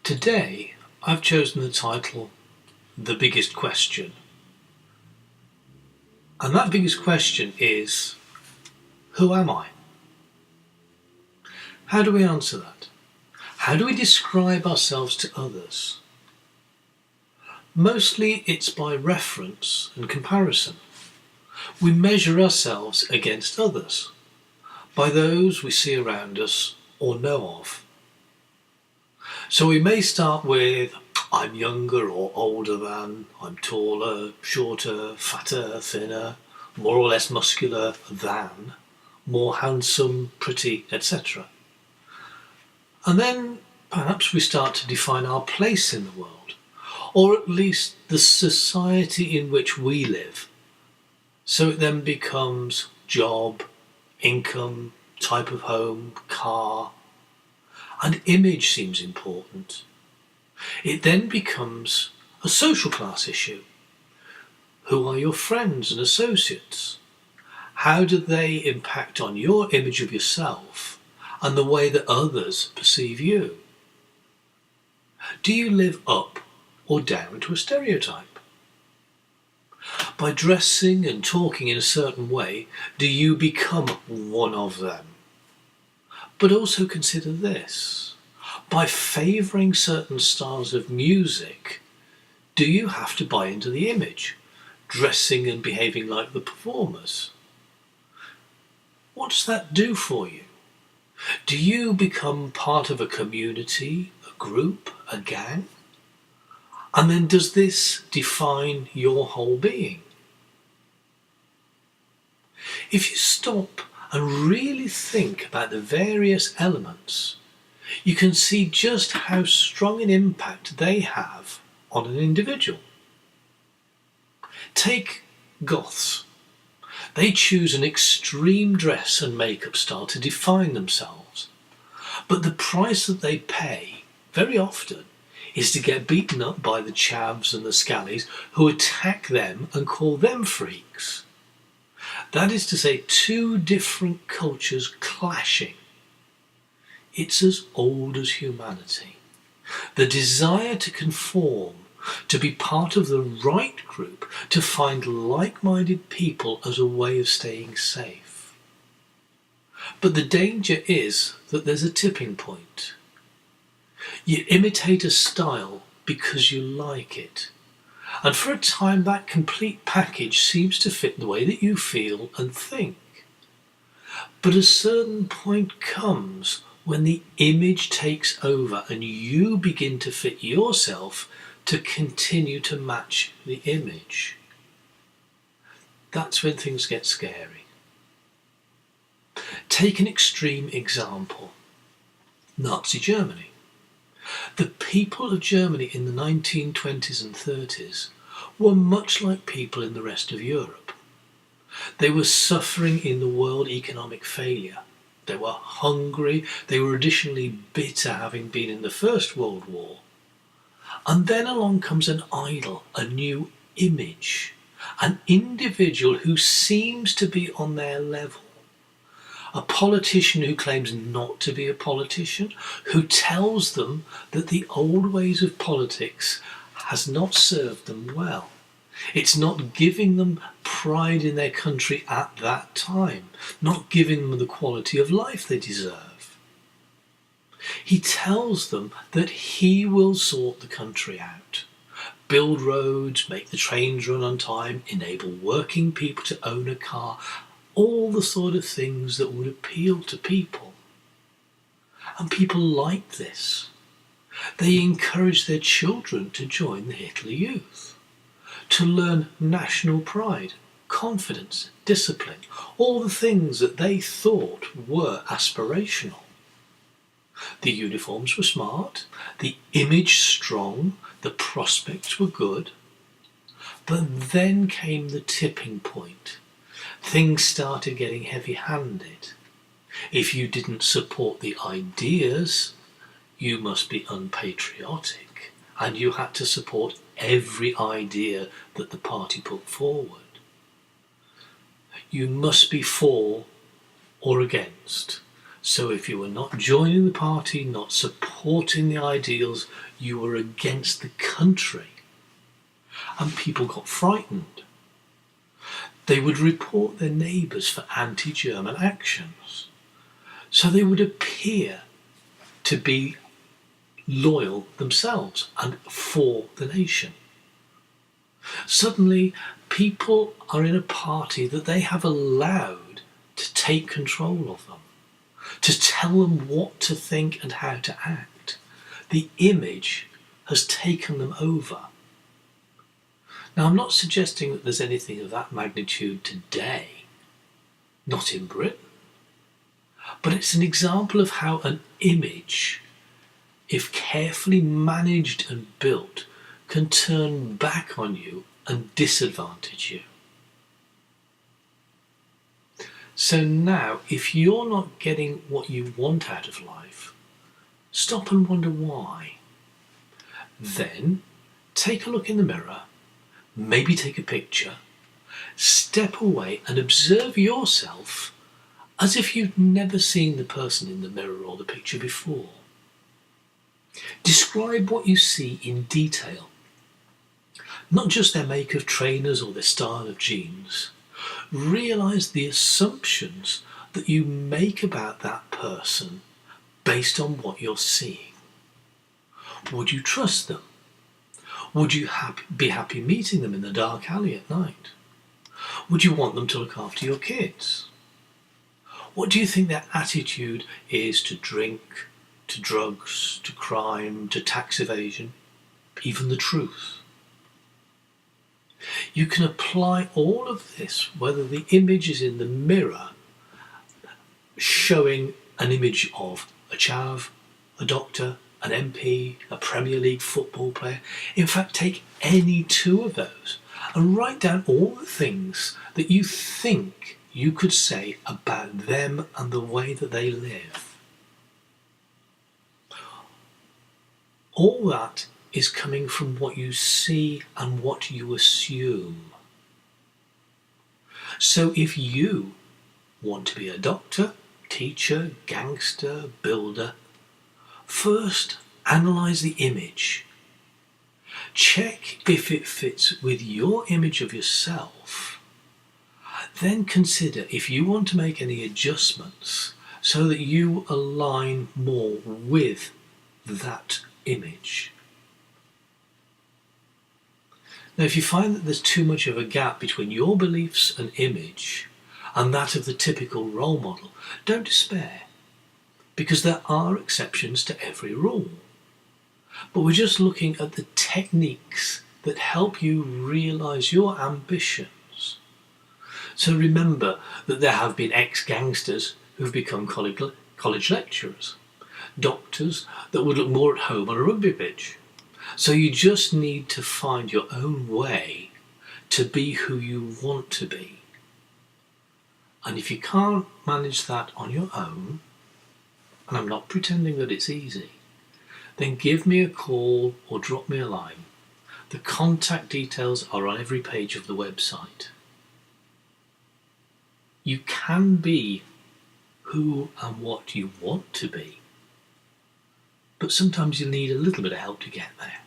Today, I've chosen the title, The Biggest Question. And that biggest question is, who am I? How do we answer that? How do we describe ourselves to others? Mostly it's by reference and comparison. We measure ourselves against others, by those we see around us or know of. So we may start with, I'm younger or older than, I'm taller, shorter, fatter, thinner, more or less muscular than, more handsome, pretty, etc. And then perhaps we start to define our place in the world, or at least the society in which we live. So it then becomes job, income, type of home, car, and image seems important. It then becomes a social class issue. Who are your friends and associates? How do they impact on your image of yourself and the way that others perceive you? Do you live up or down to a stereotype? By dressing and talking in a certain way, do you become one of them? But also consider this. By favouring certain styles of music, do you have to buy into the image, dressing and behaving like the performers? What does that do for you? Do you become part of a community, a group, a gang? And then does this define your whole being? If you stop and really think about the various elements, you can see just how strong an impact they have on an individual. Take goths. They choose an extreme dress and makeup style to define themselves. But the price that they pay, very often, is to get beaten up by the chavs and the scallies who attack them and call them freaks. That is to say, two different cultures clashing. It's as old as humanity. The desire to conform, to be part of the right group, to find like-minded people as a way of staying safe. But the danger is that there's a tipping point. You imitate a style because you like it. And for a time that complete package seems to fit the way that you feel and think. But a certain point comes when the image takes over and you begin to fit yourself to continue to match the image. That's when things get scary. Take an extreme example. Nazi Germany. The people of Germany in the 1920s and 30s were much like people in the rest of Europe. They were suffering in the world economic failure. They were hungry, they were additionally bitter having been in the First World War. And then along comes an idol, a new image, an individual who seems to be on their level. A politician who claims not to be a politician, who tells them that the old ways of politics has not served them well. It's not giving them pride in their country at that time, not giving them the quality of life they deserve. He tells them that he will sort the country out, build roads, make the trains run on time, enable working people to own a car, all the sort of things that would appeal to people. And people like this. They encourage their children to join the Hitler Youth, to learn national pride, confidence, discipline, all the things that they thought were aspirational. The uniforms were smart, the image strong, the prospects were good. But then came the tipping point. Things started getting heavy-handed. If you didn't support the ideas, you must be unpatriotic, and you had to support every idea that the party put forward. You must be for or against So if you were not joining the party, not supporting the ideals, you were against the country. And people got frightened. They would report their neighbours for anti-German actions. So they would appear to be loyal themselves and for the nation. Suddenly, people are in a party that they have allowed to take control of them, to tell them what to think and how to act. The image has taken them over. Now, I'm not suggesting that there's anything of that magnitude today, not in Britain, but it's an example of how an image, if carefully managed and built, can turn back on you and disadvantage you. So now, if you're not getting what you want out of life, stop and wonder why. Then take a look in the mirror, maybe take a picture, step away and observe yourself as if you'd never seen the person in the mirror or the picture before. Describe what you see in detail, not just their make of trainers or their style of jeans. Realise the assumptions that you make about that person based on what you're seeing. Would you trust them? Would you be happy meeting them in the dark alley at night? Would you want them to look after your kids? What do you think their attitude is to drink, to drugs, to crime, to tax evasion, even the truth? You can apply all of this, whether the image is in the mirror showing an image of a chav, a doctor, an MP, a Premier League football player. In fact, take any two of those and write down all the things that you think you could say about them and the way that they live. All that is coming from what you see and what you assume. So if you want to be a doctor, teacher, gangster, builder, first analyse the image. Check if it fits with your image of yourself. Then consider if you want to make any adjustments so that you align more with that image. Now, if you find that there's too much of a gap between your beliefs and image and that of the typical role model, don't despair, because there are exceptions to every rule. But we're just looking at the techniques that help you realise your ambitions. So remember that there have been ex-gangsters who've become college lecturers, doctors that would look more at home on a rugby pitch. So you just need to find your own way to be who you want to be. And if you can't manage that on your own, and I'm not pretending that it's easy, then give me a call or drop me a line. The contact details are on every page of the website. You can be who and what you want to be, but sometimes you need a little bit of help to get there.